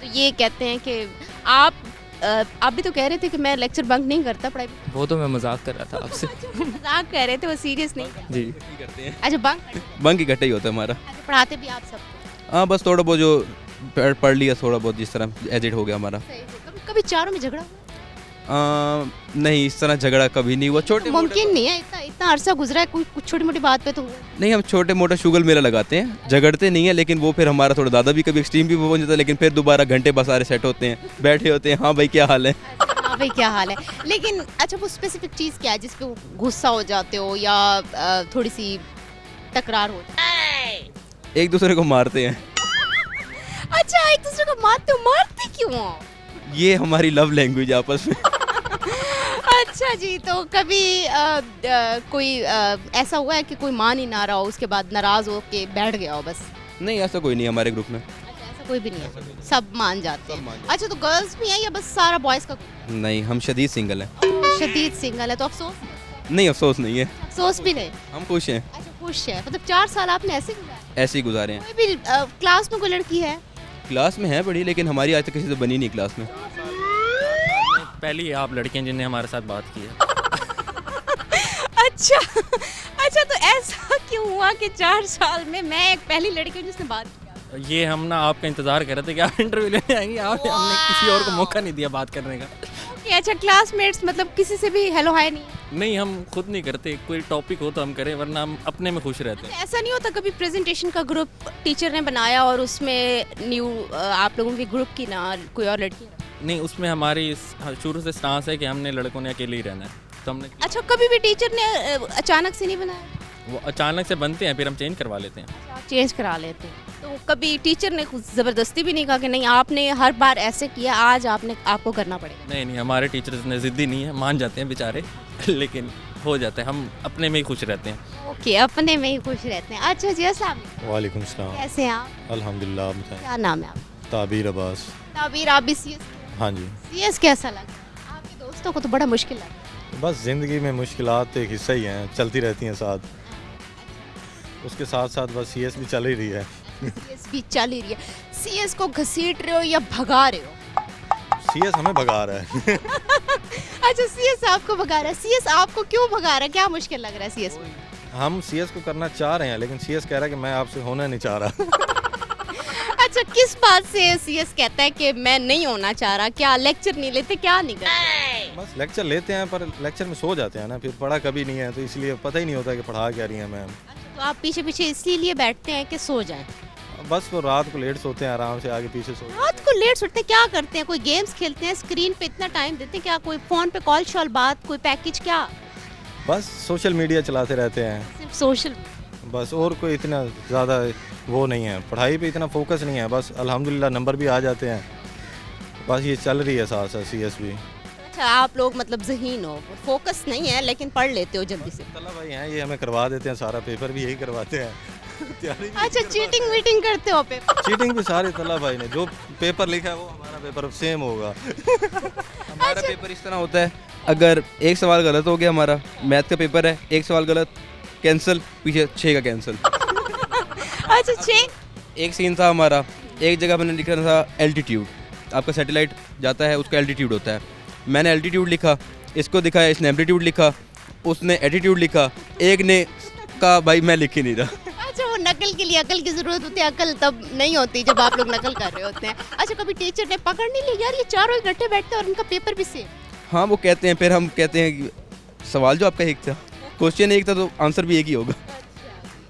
तो ये कहते हैं कि आप भी तो कह रहे थे कि मैं लेक्चर बंक नहीं करता पढ़ाई पे।
वो तो मैं मजाक कर रहा था आपसे।
मजाक कह रहे थे, वो सीरियस नहीं?
जी।
अच्छा,
बंक इकट्ठा ही होता है हमारा।
अच्छा, पढ़ाते भी आप सबको?
हाँ, बस थोड़ा बहुत जो पढ़ लिया, थोड़ा बहुत जिस तरह एजिट हो गया हमारा।
कभी चारों में झगड़ा हुआ?
नहीं, इस तरह झगड़ा कभी नहीं हुआ। छोटे
मुमकिन नहीं है, इतना अरसा गुजरा है, कुछ छोटी मोटी बात पे तो हुआ
नहीं। हम छोटे मोटा शुगल मेला लगाते हैं, झगड़ते नहीं है, लेकिन वो फिर हमारा थोड़ा ज़्यादा भी कभी एक्सट्रीम भी पहुंच जाता है, लेकिन फिर दोबारा घंटे बस सारे सेट होते हैं, बैठे होते हैं, हाँ भाई क्या हाल है।
हाँ भाई क्या हाल है। लेकिन अच्छा, वो स्पेसिफिक चीज़ क्या है जिस पे गुस्सा हो जाते हो या थोड़ी सी तकरार हो जाती है?
एक दूसरे को मारते हैं।
अच्छा, एक दूसरे को मारते क्यों?
ये हमारी लव लैंग्वेज आपस में।
अच्छा जी, तो कभी कोई ऐसा हुआ है कि कोई मान ही ना रहा हो, उसके बाद नाराज हो के बैठ गया हो बस?
नहीं, ऐसा कोई नहीं हमारे ग्रुप में।
अच्छा, ऐसा कोई भी नहीं है, सब मान जाते हैं। अच्छा, तो गर्ल्स भी हैं या बस सारा बॉयज़ का?
नहीं, हम शदीद सिंगल हैं।
शदीद सिंगल है, तो अफसोस?
नहीं, अफसोस नहीं है,
अफसोस भी नहीं।
हम खुश हैं।
अच्छा, खुश है, मतलब 4 साल आपने ऐसे गुजारे?
ऐसे ही गुजारे हैं।
कोई भी क्लास में कोई लड़की है?
क्लास में है बड़ी, लेकिन हमारी आज तक किसी से बनी नहीं क्लास में।
पहली आप लड़कियां जिनने हमारे साथ बात की है।
अच्छा, तो ऐसा क्यों हुआ कि 4 साल में मैं एक पहली लड़की हूँ जिसने बात किया?
ये हम ना आपका इंतज़ार कर रहे थे कि आप इंटरव्यू लेने आएंगे, हमने किसी और को मौका नहीं दिया बात करने का।
अच्छा, क्लासमेट्स मतलब किसी से भी हेलो हाय नहीं?
नहीं, हम खुद नहीं करते, कोई टॉपिक हो तो हम करें, वरना हम अपने में खुश रहते हैं।
ऐसा नहीं होता कभी प्रेजेंटेशन का ग्रुप टीचर ने बनाया और उसमें न्यू आप लोगों के ग्रुप की ना कोई और लड़की?
नहीं, उसमें हमारी शुरू से स्टांस है कि हमने लड़कों ने अकेले ही रहना है, तो हमने।
अच्छा, कभी भी टीचर ने अचानक से नहीं बनाया?
वो अचानक से बनते हैं, फिर हम चेंज करवा लेते हैं।
अच्छा, आप चेंज करा लेते हैं। तो कभी टीचर ने कुछ ज़बरदस्ती भी नहीं कहा कि नहीं आपने हर बार ऐसे किया, आज आपको करना पड़ेगा?
नहीं, हमारे टीचर्स ने ज़िद्दी नहीं है, मान जाते हैं बेचारे। लेकिन हो जाता है, हम अपने में ही खुश रहते हैं।
ओके, अपने में ही खुश रहते हैं। अच्छा जी, अस्सलाम वालेकुम।
वालेकुम सलाम।
कैसे हैं आप?
अल्हम्दुलिल्लाह, आप बताएं।
क्या नाम है आप?
ताबीर अब्बास।
ताबीर, आप भी CS?
हाँ जी।
CS कैसा लगा? आपके दोस्तों को तो बड़ा मुश्किल लगा।
बस ज़िंदगी में मुश्किलात एक हिस्सा ही हैं, चलती रहती हैं साथ। उसके साथ साथ बस CS भी चल ही रही है।
CS भी चल ही रही है। CS को घसीट रहे हो या भगा रहे हो?
CS हमें भगा रहा है।
अच्छा, CS आपको भगा रहा है। CS आपको क्यों भगा रहा है? क्या मुश्किल लग रहा है CS में?
हम CS को करना चाह रहे हैं, लेकिन CS कह रहा है कि मैं आपसे होना नहीं चाह रहा।
अच्छा, किस बात से CS कहता है कि मैं नहीं होना चाह रहा? क्या लेक्चर नहीं लेते, क्या नहीं करते?
बस लेक्चर लेते हैं पर लेक्चर में सो जाते हैं ना, फिर पढ़ा कभी नहीं है, तो इसलिए पता ही नहीं होता कि पढ़ा क्या रही है मैम।
तो आप पीछे पीछे इसीलिए बैठते हैं कि सो जाएं?
बस वो रात को लेट सोते हैं, आराम से आगे पीछे सो।
रात को लेट सोते हैं, क्या करते हैं? कोई गेम्स खेलते हैं, स्क्रीन पे इतना टाइम देते हैं क्या? कोई फोन पे कॉल शॉल बात, कोई पैकेज, क्या?
बस सोशल मीडिया चलाते रहते हैं,
सिर्फ सोशल?
बस और कोई इतना ज़्यादा वो नहीं है, पढ़ाई पे इतना फोकस नहीं है। बस अल्हम्दुलिल्लाह नंबर भी आ जाते हैं, बस ये चल रही है साथ साथ CS भी।
अच्छा, आप लोग मतलब ज़हीन हो, फोकस नहीं है लेकिन पढ़ लेते हो जल्दी से।
तला भाई हैं, ये हमें करवा देते हैं, सारा पेपर भी यही करवाते हैं।
अच्छा, चीटिंग वीटिंग करते हो पे?
चीटिंग भी सारे तला भाई ने, जो पेपर लिखा है वो हमारा पेपर सेम होगा।
हमारा पेपर इस तरह होता है, अगर एक सवाल गलत हो गया, हमारा मैथ का पेपर है, एक सवाल गलत कैंसिल, पीछे 6 का कैंसिल।
अच्छा, 6?
एक सीन था हमारा, एक जगह मैंने लिखा था एल्टीट्यूड, आपका सैटेलाइट जाता है उसका एल्टीट्यूड होता है, मैंने एल्टीट्यूड लिखा, इसको दिखाया, इसने एम्पलीट्यूड लिखा, उसने एटीट्यूड लिखा, एक ने कहा भाई मैं लिख ही नहीं रहा।
अच्छा, वो नकल के लिए अकल की ज़रूरत होती है, अकल तब नहीं होती जब आप लोग नकल कर रहे होते हैं। अच्छा, कभी टीचर ने पकड़ नहीं ली यार ये चारों इकट्ठे बैठते हैं और इनका पेपर भी सेम?
हाँ वो कहते हैं, फिर हम कहते हैं कि सवाल जो आपका एक था, क्वेश्चन एक था तो आंसर भी एक ही होगा।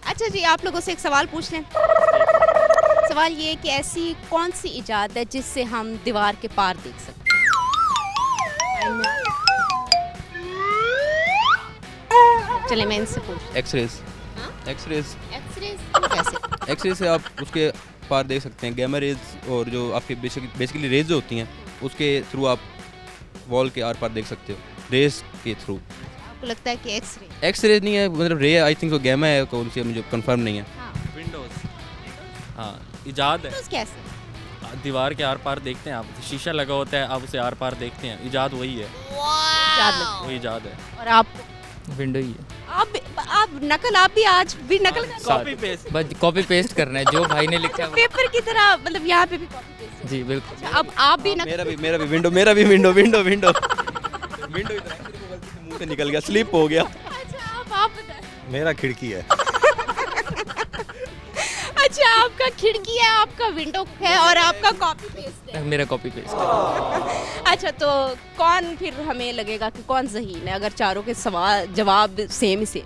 अच्छा जी, आप लोगों से एक सवाल पूछ लें। सवाल ये है कि ऐसी कौन सी इजाद है जिससे हम दीवार के पार देख सकते हैं? चले मैं इनसे पूछ।
एक्सरेज।
हाँ?
एक्सरेज।
एक्सरेज कैसे?
एक्सरेज से आप उसके पार देख सकते हैं, गैमा रेज और जो आपके बेसिकली रेज जो होती हैं उसके थ्रू आप वॉल के आर पार देख सकते हो, रेज के थ्रू।
आपको लगता है कि एक्सरे?
एक्सरेज नहीं है, मतलब रे आई थिंक वो गैमा है, कौन सी मुझे कंफर्म नहीं है।
विंडोज़, हाँ इजाद है।
विंडोज़ कैसे?
दीवार के आर पार देखते हैं आप, शीशा लगा होता है, आप उसे आर पार देखते हैं, इजाद वही है। वो इजाद है।
और आपको?
विंडो ही है।
आप नकल, आप भी आज भी नकल कर रहे हो?
कॉपी पेस्ट,
बस कॉपी पेस्ट करना है जो भाई ने लिखा है।
पेपर की तरह, मतलब यहाँ पे भी कॉपी पेस्ट?
जी बिल्कुल।
अच्छा, अब आप भी नकल?
मेरा भी विंडो विंडो इधर मुंह से निकल गया, स्लिप हो गया।
अच्छा, अब आप बताएं।
मेरा खिड़की है।
अच्छा, आपका खिड़की है, आपका विंडो है और आपका कॉपी पेस्ट है।
मेरा कॉपी पेस्ट।
अच्छा, तो कौन फिर हमें लगेगा कि कौन ज़हीन है अगर चारों के सवाल जवाब सेम ही सेम?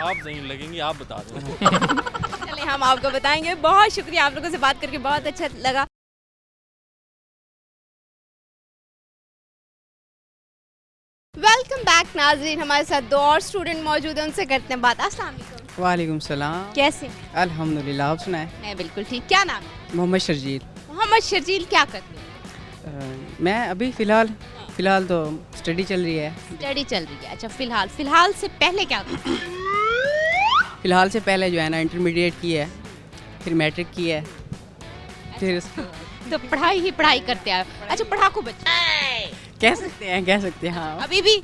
आप ज़हीन लगेंगी, आप बता दो।
चलिए हम आपको बताएंगे। बहुत शुक्रिया, आप लोगों से बात करके बहुत अच्छा लगा। वेलकम बैक नाजरीन, हमारे साथ 2 और स्टूडेंट मौजूद हैं, उनसे करते हैं बात। अस्सलाम वालेकुम।
वालेकुम सलाम।
कैसे?
अल्हम्दुलिल्लाह, आप सुनाएं?
मैं बिल्कुल ठीक। क्या नाम है?
मोहम्मद शर्जील।
मोहम्मद शर्जील, क्या करते हैं?
मैं अभी फ़िलहाल तो स्टडी चल रही है।
स्टडी चल रही है। अच्छा, फ़िलहाल से पहले क्या करते हैं?
फ़िलहाल से पहले जो है ना इंटरमीडिएट की है, फिर मैट्रिक की है, फिर
तो पढ़ाई ही पढ़ाई करते हैं। अच्छा, पढ़ाकू बच्चे
कह सकते हैं हाँ।
अभी भी?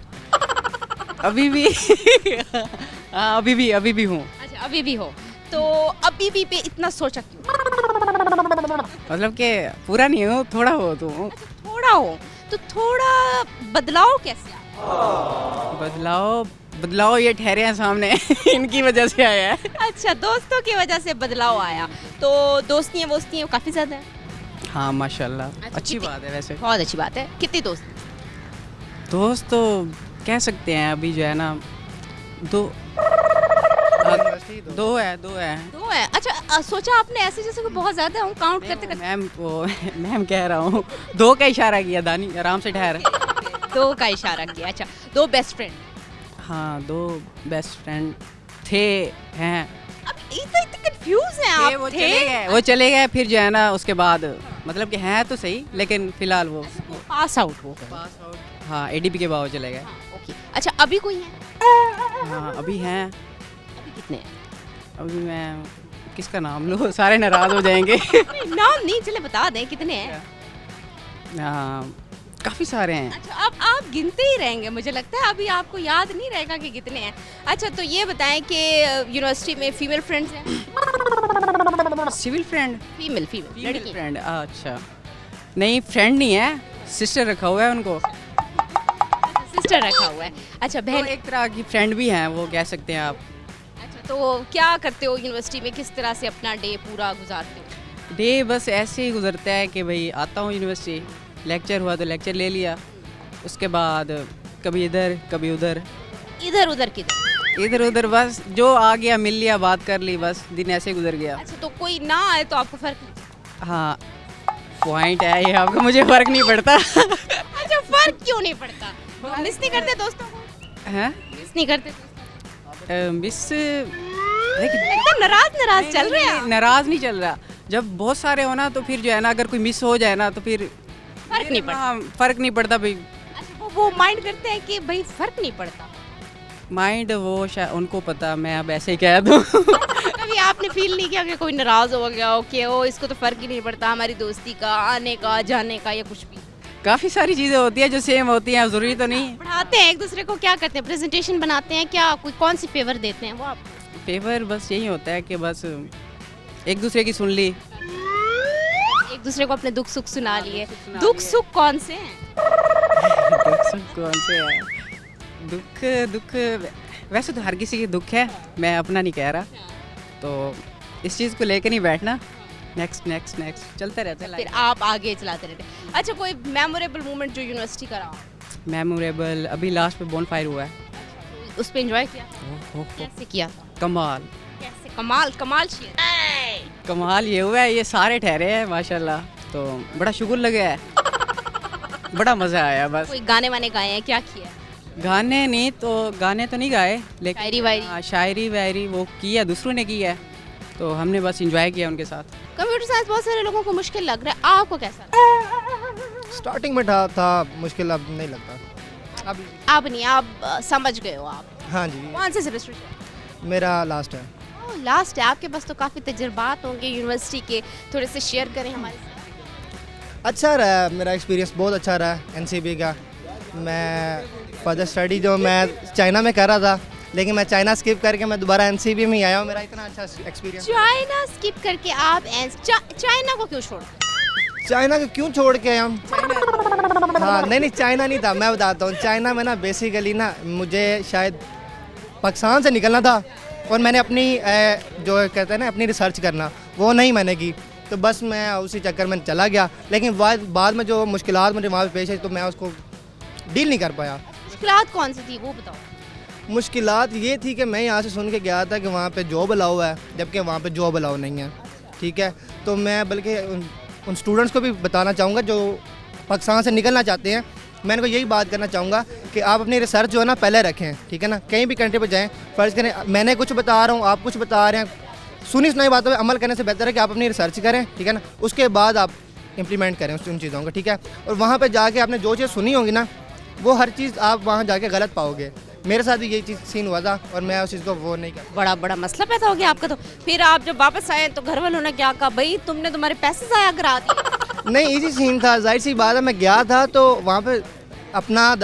हाँ अभी भी हूँ।
अच्छा, अभी भी हो तो अभी भी पे इतना सोचा क्यों?
मतलब कि पूरा नहीं हो, थोड़ा हो तो।
अच्छा, थोड़ा हो तो थोड़ा बदलाव कैसे आया?
बदलाव ये ठहरे हैं सामने इनकी वजह से आया है।
अच्छा, दोस्तों की वजह से बदलाव आया, तो दोस्तियाँ काफ़ी ज़्यादा है?
हाँ माशाल्लाह।
अच्छा,
अच्छी बात है वैसे।
बहुत अच्छी बात है। कितनी
दोस्त तो कह सकते हैं अभी जो है ना दो है।
अच्छा, सोचा आपने ऐसे जैसे कि बहुत ज़्यादा हूँ, काउंट करते
मैम कह रहा हूँ 2 का इशारा किया, दानी आराम से ठहर।
2 का इशारा किया। अच्छा, 2 बेस्ट फ्रेंड?
हाँ 2 बेस्ट फ्रेंड हैं।
अब इतना कंफ्यूज हैं आप?
वो चले गए फिर जो है ना उसके बाद, मतलब कि हैं तो सही लेकिन फिलहाल वो
पास आउट
हाँ ADP के बाद चले गए।
ओके। अच्छा, अभी कोई है?
हाँ अभी हैं।
अभी कितने हैं?
अभी मैं किसका नाम लूँ, सारे नाराज हो जाएंगे।
नाम नहीं, चले बता दें कितने हैं।
हाँ काफ़ी सारे हैं।
अच्छा, अब आप गिनते ही रहेंगे, मुझे लगता है अभी आपको याद नहीं रहेगा कि कितने हैं। अच्छा, तो ये बताएं कि यूनिवर्सिटी में फीमेल फ्रेंड्स हैं?
सिविल फ्रेंड,
फीमेल लड़की।
फ्रेंड, अच्छा नहीं, फ्रेंड नहीं है, सिस्टर रखा हुआ है उनको।
सिस्टर रखा हुआ है। अच्छा,
तो
बहन।
एक तरह की फ्रेंड भी हैं, वो कह सकते हैं आप।
अच्छा, तो क्या करते हो यूनिवर्सिटी में, किस तरह से अपना डे पूरा गुजारते हो?
डे बस ऐसे ही गुजरता है कि भाई आता हूँ यूनिवर्सिटी, लेक्चर हुआ तो लेक्चर ले लिया, उसके बाद कभी इधर कभी उधर,
इधर उधर किधर?
इधर उधर बस जो आ गया मिल लिया, बात कर ली, बस दिन ऐसे गुजर गया।
अच्छा, तो कोई ना आए तो आपको फर्क नहीं?
हाँ, पॉइंट है ये आपका, मुझे फ़र्क नहीं पड़ता।
अच्छा, फर्क क्यों नहीं पड़ता? मिस नहीं करते दोस्तों को?
हैं?
मिस नहीं करते?
मिस
एकदम नाराज चल रहे हैं।
नाराज़ नहीं चल रहा, जब बहुत सारे हो ना तो फिर जो है ना, अगर कोई मिस हो जाए ना तो फिर
फर्क नहीं पड़ता।
हाँ, फ़र्क नहीं पड़ता भाई।
अच्छा, वो माइंड करते हैं कि भाई फर्क नहीं पड़ता।
माइंड वो शायद उनको पता, मैं अब ऐसे ही कह दूँ।
कभी आपने फील नहीं किया कि कोई नाराज हो गया हो कि ओ इसको तो फर्क ही नहीं पड़ता हमारी दोस्ती का, आने का, जाने का, या कुछ भी?
काफ़ी सारी चीज़ें होती हैं जो सेम होती हैं, ज़रूरी तो नहीं।
पढ़ाते हैं एक दूसरे को, क्या करते हैं, प्रेजेंटेशन बनाते हैं, क्या कोई कौन सी फेवर देते हैं वो आप?
फेवर बस यही होता है कि बस एक दूसरे की सुन ली,
एक दूसरे को अपने दुख सुख सुना लिए। दुख सुख कौन से हैं?
दुख सुख कौन से है? दुख वैसे तो हर किसी की दुख है, मैं अपना नहीं कह रहा, तो इस चीज़ को लेकर नहीं बैठना, नेक्स्ट नेक्स्ट नेक्स्ट चलते रहते हैं।
फिर आप आगे चलाते रहते हैं। अच्छा, कोई मेमोरेबल मोमेंट जो यूनिवर्सिटी का रहा हो?
मेमोरेबल अभी लास्ट पे बोनफायर हुआ है,
उस पे एंजॉय किया? कैसे किया था?
कमाल
कैसे? कमाल कमाल शेयर।
कमाल ये हुआ है, ये सारे ठहरे हैं माशाल्लाह, तो बड़ा शुक्र लगा है, बड़ा मज़ा आया। बस
कोई गाने वाने गाए हैं, क्या किया?
गाने नहीं तो गाने तो नहीं गाए, लेकिन
शायरी वायरी?
हाँ, शायरी वायरी वो किया, दूसरों ने किया है, तो हमने बस एंजॉय किया उनके साथ।
कंप्यूटर साइंस बहुत सारे लोगों को मुश्किल लग रहा है, आपको कैसा लगा?
स्टार्टिंग में था मुश्किल, अब नहीं लगता।
अब नहीं, आप समझ गए हो आप?
हाँ जी,
कौन से सेमेस्टर से?
मेरा लास्ट है।
लास्ट है, आपके पास तो काफ़ी तजुर्बात होंगे यूनिवर्सिटी के, थोड़े से शेयर करें हमारे साथ।
अच्छा रहा, मेरा एक्सपीरियंस बहुत अच्छा रहा एनसीबी का। मैं फर्दर स्टडी जो मैं चाइना में कर रहा था, लेकिन मैं चाइना स्किप करके मैं दोबारा एनसीबी में ही आया हूँ। मेरा इतना अच्छा एक्सपीरियंस।
चाइना स्किप करके आप चाइना को क्यों छोड़?
चाइना को क्यों छोड़ के हम? हाँ नहीं चाइना नहीं था, मैं बताता हूँ। चाइना में ना बेसिकली ना मुझे शायद पाकिस्तान से निकलना था, और मैंने अपनी जो कहते हैं ना अपनी रिसर्च करना, वो नहीं मैंने की, तो बस मैं उसी चक्कर में चला गया। लेकिन बाद में जो मुश्किलात मुझे वहाँ पे पेश आई तो मैं उसको डील नहीं कर पाया।
मुश्किलात कौन सी थी वो बताओ?
मुश्किलात ये थी कि मैं यहाँ से सुन के गया था कि वहाँ पे जॉब अलाउ है, जबकि वहाँ पे जॉब अलाउ नहीं है। ठीक है, तो मैं बल्कि उन स्टूडेंट्स को भी बताना चाहूँगा जो पाकिस्तान से निकलना चाहते हैं, मैं इनको यही बात करना चाहूँगा कि आप अपनी रिसर्च जो है ना पहले रखें। ठीक है ना, कहीं भी कंट्री पर जाएँ, फ़र्ज़ करें मैंने कुछ बता रहा हूँ, आप कुछ बता रहे हैं, सुनी सुनाई बातों पर अमल करने से बेहतर है कि आप अपनी रिसर्च करें। ठीक है ना, उसके बाद आप इम्प्लीमेंट करें उन चीज़ों को। ठीक है, और वहाँ पर जाके आपने जो चीज़ सुनी होगी ना, वो हर चीज़ आप वहाँ जाके गलत पाओगे। मेरे साथ भी यही चीज़ सीन हुआ था, और मैं उस चीज़ को वो नहीं कर।
बड़ा मसला पैदा हो गया आपका। तो फिर आप जब वापस आए तो घर वालों ने क्या कहा? भाई तुमने तुम्हारे पैसे ज़ाया करा दिए।
नहीं, इजी सीन था, जाहिर सी बात है। मैं गया था तो वहाँ पे अपना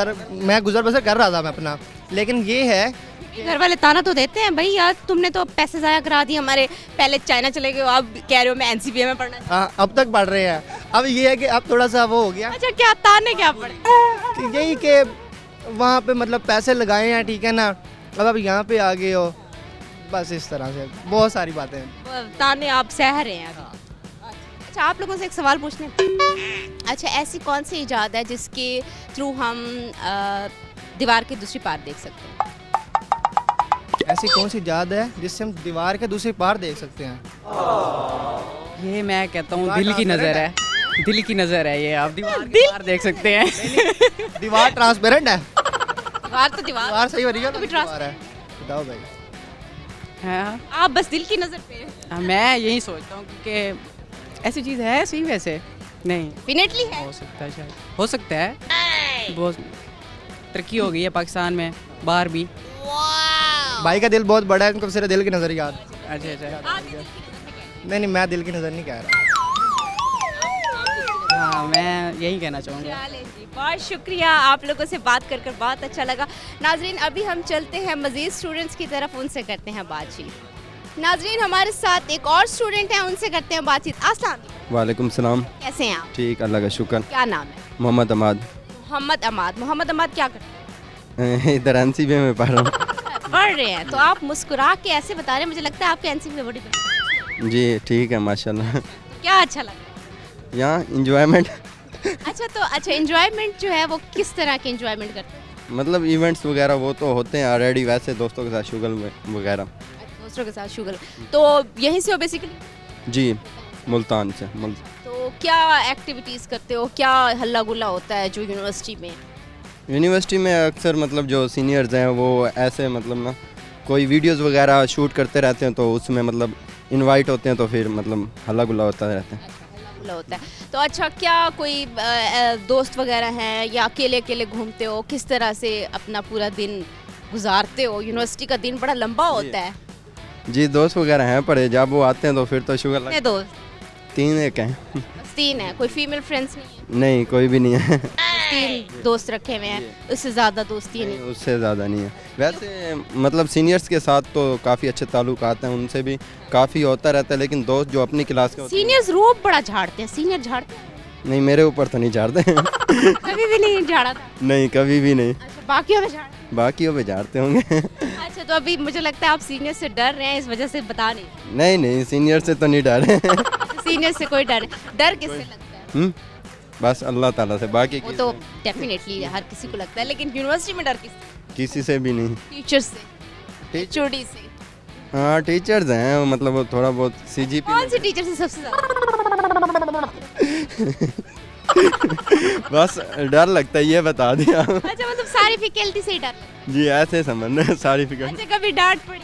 मैं गुजर बसर कर रहा था मैं अपना, लेकिन ये है
घर वाले ताना तो देते हैं, भाई यार तुमने तो पैसे ज़ाया करा दिए हमारे, पहले चाइना चले गए, अब कह रहे हो मैं एनसीबीए में पढ़ना।
हाँ, अब तक पढ़ रहे हैं। अब ये है कि अब थोड़ा सा वो हो गया।
अच्छा, क्या ताने क्या पड़े?
कि यही कि वहाँ पे मतलब पैसे लगाए हैं, ठीक है ना, अब यहाँ पे आ गए हो, बस इस तरह से बहुत सारी बातें हैं।
ताने आप सह रहे हैं अभी। अच्छा, आप लोगों से एक सवाल पूछने। अच्छा, ऐसी कौन सी इजाद है जिसके थ्रू हम दीवार की दूसरी पार देख सकते हैं?
ऐसी कौन सी इजाद है जिससे हम दीवार के दूसरी पार देख सकते हैं?
ये मैं कहता हूँ दिल की नज़र है, दिल की नज़र है ये, आप दीवार की पार देख सकते हैं।
दीवार ट्रांसपेरेंट है?
दीवार तो दीवार
सही हो रही है,
दीवार
है। बताओ भाई।
हाँ,
आप बस दिल की नज़र पे।
मैं यही सोचता हूँ क्योंकि ऐसी चीज़ है सही, वैसे नहीं
डेफिनेटली है,
हो सकता है, शायद हो सकता है। बहुत तरक्की हो गई है पाकिस्तान में, बाहर भी।
भाई का दिल बहुत बड़ा है, उनको सिर्फ दिल की नज़र याद।
अच्छा,
नहीं, मैं दिल की नज़र नहीं कह रहा।
हाँ हाँ मैं यही कहना चाहूँगा।
चलें जी, बहुत शुक्रिया, आप लोगों से बात कर कर बहुत अच्छा लगा। नाजरीन अभी हम चलते हैं मज़ीद स्टूडेंट्स की तरफ, उनसे करते हैं बातचीत। नाजरीन हमारे साथ एक और स्टूडेंट हैं, उनसे करते हैं बातचीत। अस्सलाम वालेकुम।
वालेकुम सलाम।
कैसे हैं आप?
ठीक, अल्लाह का शुक्र।
क्या नाम है?
मोहम्मद अमाद।
मोहम्मद अमाद क्या करते हैं?
इधर एनसीबी में पढ़ रहा हूँ।
पढ़ रहे हैं, तो आप मुस्कुरा के ऐसे बता रहे हैं, मुझे लगता है आपके एनसीबी में बड़ी
जी ठीक है माशाल्लाह।
क्या अच्छा लगा?
यहाँ इंजॉयमेंट
अच्छा एंजॉयमेंट जो है वो किस तरह के एंजॉयमेंट करते हैं?
मतलब इवेंट्स वगैरह वो तो होते हैं ऑलरेडी, वैसे दोस्तों के साथ शुगल वगैरह।
दोस्तों के साथ शुगर, तो यहीं से हो बेसिकली?
जी मुल्तान से
तो क्या एक्टिविटीज़ करते हो, क्या हल्ला गुल्ला होता है जो यूनिवर्सिटी में?
यूनिवर्सिटी में अक्सर मतलब जो सीनियर्स हैं वो ऐसे मतलब ना कोई वीडियोस वगैरह शूट करते रहते हैं, तो उसमें मतलब इनवाइट होते हैं, तो फिर मतलब हल्ला गुल्ला होता रहता है।
होता है तो अच्छा, क्या कोई दोस्त वगैरह हैं या अकेले अकेले घूमते हो? किस तरह से अपना पूरा दिन गुजारते हो? यूनिवर्सिटी का दिन बड़ा लंबा होता है।
जी दोस्त वगैरह हैं, पर जब वो आते हैं तो फिर तो शुगर
कितने दोस्त?
3 एक हैं।
बस 3 है, कोई फीमेल फ्रेंड्स नहीं है?
नहीं कोई भी नहीं है।
3 दोस्त रखे हुए हैं, उससे ज़्यादा दोस्ती नहीं?
उससे ज़्यादा नहीं है। वैसे मतलब सीनियर्स के साथ तो काफ़ी अच्छे ताल्लुकात हैं, उनसे भी काफ़ी होता रहता है, लेकिन दोस्त जो अपनी क्लास के
सीनियर्स रोब बड़ा झाड़ते हैं। सीनियर झाड़ते हैं?
नहीं, मेरे ऊपर तो नहीं झाड़ते।
कभी भी नहीं झाड़ा था?
नहीं कभी भी नहीं।
अच्छा, बाकियों में झाड़?
बाकियों पे झाड़ते होंगे।
अच्छा, तो अभी मुझे लगता है आप सीनियर से डर रहे हैं, इस वजह से बता नहीं।
नहीं नहीं, सीनियर से तो नहीं डरे।
सीनियर से कोई डर किससे लगता है?
बस अल्लाह ताला से, बाकी
वो तो डेफिनेटली हर किसी को लगता है, लेकिन यूनिवर्सिटी में डर
किसी से भी नहीं।
टीचर से, चोटी से?
हाँ टीचर्स हैं, मतलब वो थोड़ा बहुत सीजीपी।
कौन से टीचर से सबसे ज़्यादा?
बस डर लगता है, ये बता दिया।
अच्छा, मतलब सारी फैकल्टी से ही डर?
जी ऐसे समझना, सारी फैकल्टी।
अच्छा, कभी डांट पड़ी?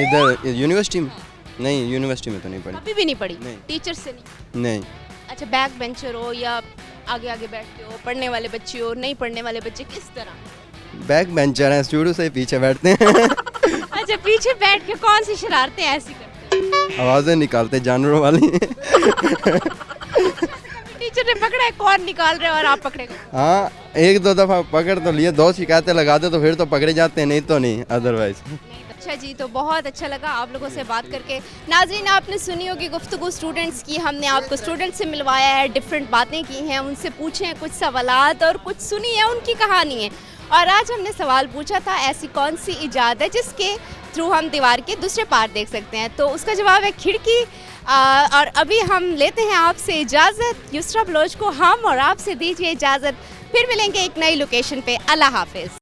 इधर यूनिवर्सिटी में? नहीं यूनिवर्सिटी में तो नहीं पढ़ी।
कभी भी नहीं पढ़ी?
नहीं।
टीचर से नहीं?
नहीं।
अच्छा, बैक बेंचर हो या आगे आगे बैठते हो, पढ़ने वाले बच्चे हो, नहीं पढ़ने वाले बच्चे, किस तरह?
बैक बेंचर हैं, शुरू से पीछे बैठते हैं।
अच्छा, पीछे बैठ के कौन सी शरारतें ऐसी करते हैं?
आवाज़ें निकालते जानवरों वाली।
टीचर ने पकड़ा है, कौन निकाल रहे हो और आप पकड़े?
हाँ 1-2 दफ़ा पकड़ तो लिए, 2 शिकायतें लगा दे तो फिर तो पकड़े जाते हैं, नहीं तो नहीं अदरवाइज।
अच्छा जी, तो बहुत अच्छा लगा आप लोगों से बात करके। नाज़रीन आपने सुनी होगी गुफ्तगू स्टूडेंट्स की, हमने आपको स्टूडेंट से मिलवाया है, डिफरेंट बातें की हैं, उनसे पूछे हैं कुछ सवालात और कुछ सुनी है उनकी कहानी है। और आज हमने सवाल पूछा था, ऐसी कौन सी इजाद है जिसके थ्रू हम दीवार के दूसरे पार देख सकते हैं? तो उसका जवाब है खिड़की। और अभी हम लेते हैं आपसे इजाज़त, युसरा बलोच को हम और आपसे दीजिए इजाज़त, फिर मिलेंगे एक नई लोकेशन पे। अल्लाह हाफिज़।